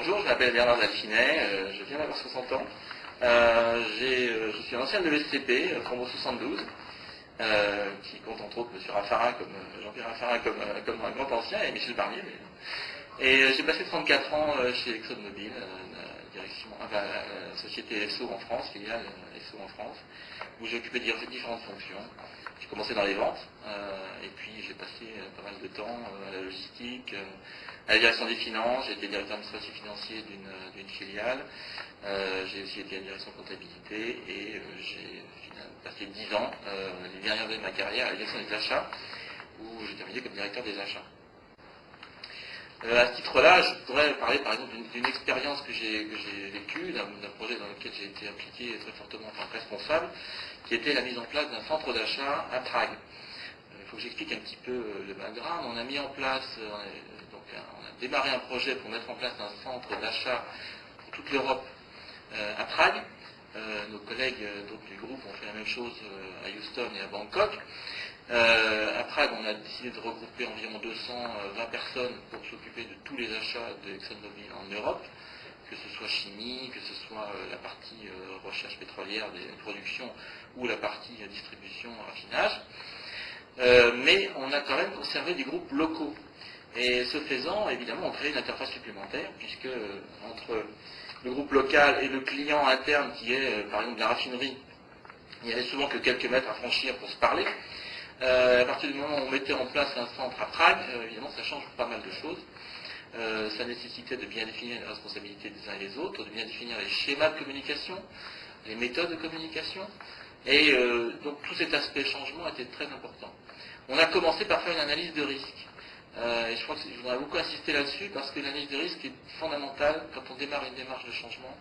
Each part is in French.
Bonjour, je m'appelle Bernard Dalfinet, je viens d'avoir 60 ans. Je suis un ancien de l'ESCP, Promo 72, qui compte entre autres M. Raffarin, Jean-Pierre Raffarin comme un grand ancien, et Michel Barnier. Et j'ai passé 34 ans chez ExxonMobil, la société SO en France, filiale SO en France, où j'ai occupé différentes fonctions. J'ai commencé dans les ventes, et puis j'ai passé pas mal de temps à la logistique, à la direction des finances. J'ai été directeur administratif financier d'une filiale. J'ai aussi été à la direction comptabilité, et j'ai passé 10 ans, les dernières années de ma carrière, à la direction des achats, où j'ai terminé comme directeur des achats. À ce titre-là, je pourrais parler par exemple d'une expérience que j'ai vécue, d'un projet dans lequel j'ai été impliqué très fortement en tant que responsable, qui était la mise en place d'un centre d'achat à Prague. Il faut que j'explique un petit peu le background. On a mis en place, on a démarré un projet pour mettre en place un centre d'achat pour toute l'Europe à Prague. Nos collègues du groupe ont fait la même chose à Houston et à Bangkok. À Prague, on a décidé de regrouper environ 220 personnes pour s'occuper de tous les achats de ExxonMobil en Europe, que ce soit chimie, que ce soit la partie recherche pétrolière des productions ou la partie distribution, raffinage. Mais on a quand même conservé des groupes locaux. Et ce faisant, évidemment, on crée une interface supplémentaire, puisque entre le groupe local et le client interne, qui est par exemple la raffinerie, il n'y avait souvent que quelques mètres à franchir pour se parler. À partir du moment où on mettait en place un centre à Prague, évidemment ça change pas mal de choses. Ça nécessitait de bien définir les responsabilités des uns et des autres, de bien définir les schémas de communication, les méthodes de communication, et donc tout cet aspect changement était très important. On a commencé par faire une analyse de risque. Et je crois que je voudrais beaucoup insister là-dessus, parce que l'analyse de risque est fondamentale quand on démarre une démarche de changement,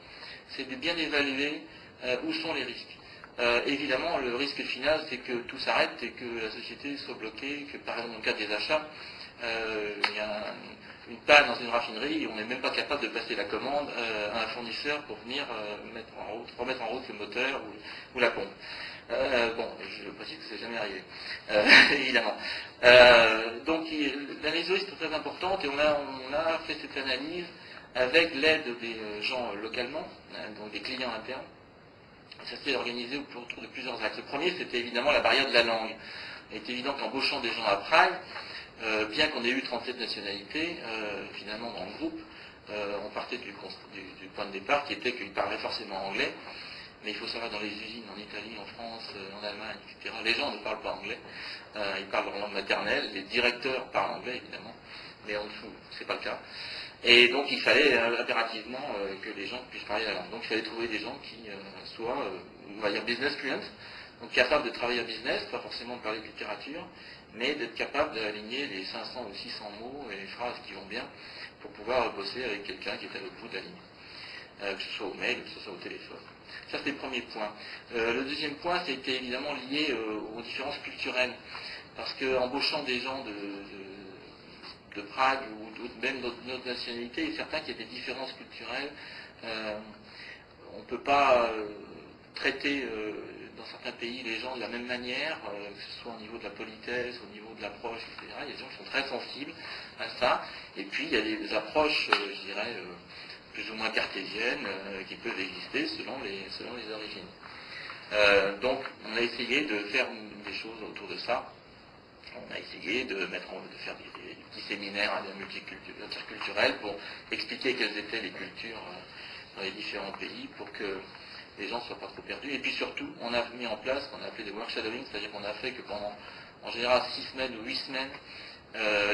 c'est de bien évaluer où sont les risques. Évidemment, le risque final, c'est que tout s'arrête et que la société soit bloquée, que par exemple dans le cadre des achats, il y a une panne dans une raffinerie et on n'est même pas capable de passer la commande à un fournisseur pour venir remettre en route le moteur ou la pompe. Bon, je précise que c'est jamais arrivé, évidemment. Donc l'analyse de risque est très importante, et on a fait cette analyse avec l'aide des gens localement, donc des clients internes. Ça s'est organisé autour de plusieurs axes. Le premier, c'était évidemment la barrière de la langue. Il est évident qu'embauchant des gens à Prague, bien qu'on ait eu 37 nationalités, finalement dans le groupe, on partait du point de départ qui était qu'ils parlaient forcément anglais. Mais il faut savoir, dans les usines, en Italie, en France, en Allemagne, etc., les gens ne parlent pas anglais. Ils parlent leur langue maternelle. Les directeurs parlent anglais, évidemment, mais en dessous, c'est pas le cas. Et donc il fallait impérativement que les gens puissent parler la langue. Donc il fallait trouver des gens qui soient, on va dire, business fluents, donc capables de travailler en business, pas forcément de parler de littérature, mais d'être capables d'aligner les 500 ou 600 mots et les phrases qui vont bien pour pouvoir bosser avec quelqu'un qui est à l'autre bout de la ligne, que ce soit au mail, que ce soit au téléphone. Ça, c'était le premier point. Le deuxième point, c'était évidemment lié aux différences culturelles, parce qu'embauchant des gens de Prague ou même d'autres nationalités, et certains qui ont des différences culturelles, on ne peut pas traiter dans certains pays les gens de la même manière, que ce soit au niveau de la politesse, au niveau de l'approche, etc. Il y a des gens qui sont très sensibles à ça, et puis il y a des approches, je dirais, plus ou moins cartésiennes, qui peuvent exister selon les origines. Donc on a essayé de faire des choses autour de ça. On a essayé de faire des petits séminaires interculturels pour expliquer quelles étaient les cultures dans les différents pays, pour que les gens ne soient pas trop perdus. Et puis surtout, on a mis en place ce qu'on a appelé des workshadowing, c'est-à-dire qu'on a fait que pendant, en général, 6 semaines ou 8 semaines,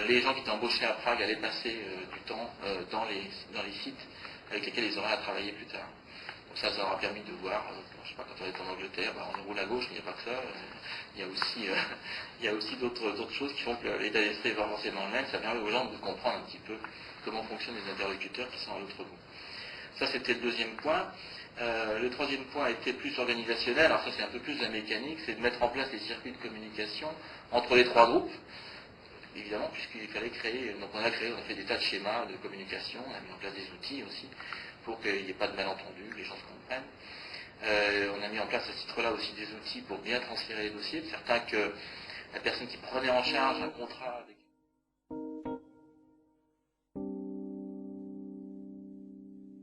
les gens qui étaient embauchés à Prague allaient passer du temps dans les sites avec lesquels ils auraient à travailler plus tard. Donc ça leur a permis de voir, je sais pas, quand on est en Angleterre, on roule à gauche, mais il n'y a pas que ça. Il y a aussi d'autres choses qui font que l'état d'esprit est avancé dans le même. Ça permet aux gens de comprendre un petit peu comment fonctionnent les interlocuteurs qui sont à l'autre bout. Ça, c'était le deuxième point. Le troisième point était plus organisationnel. Alors ça, c'est un peu plus de la mécanique, c'est de mettre en place les circuits de communication entre les trois groupes. Évidemment, puisqu'il fallait créer, donc on a fait des tas de schémas de communication, on a mis en place des outils aussi, pour qu'il n'y ait pas de malentendus, que les gens se comprennent. On a mis en place à ce titre-là aussi des outils pour bien transférer les dossiers, de certains que la personne qui prenait en charge un contrat avec